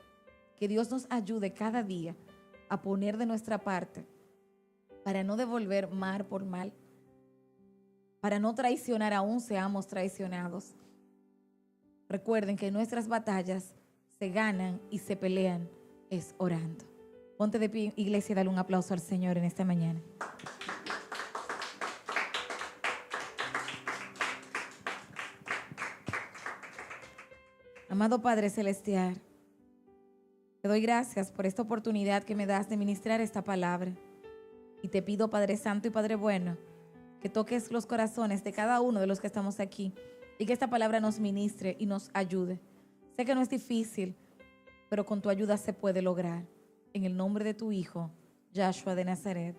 Que Dios nos ayude cada día a poner de nuestra parte para no devolver mal por mal, para no traicionar aún seamos traicionados. Recuerden que nuestras batallas se ganan y se pelean es orando. Ponte de pie, iglesia, y dale un aplauso al Señor en esta mañana. Amado Padre Celestial, te doy gracias por esta oportunidad que me das de ministrar esta palabra. Y te pido, Padre Santo y Padre Bueno, que toques los corazones de cada uno de los que estamos aquí y que esta palabra nos ministre y nos ayude. Sé que no es difícil, pero con tu ayuda se puede lograr. En el nombre de tu Hijo, Yahshua de Nazaret.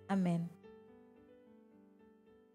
Amén.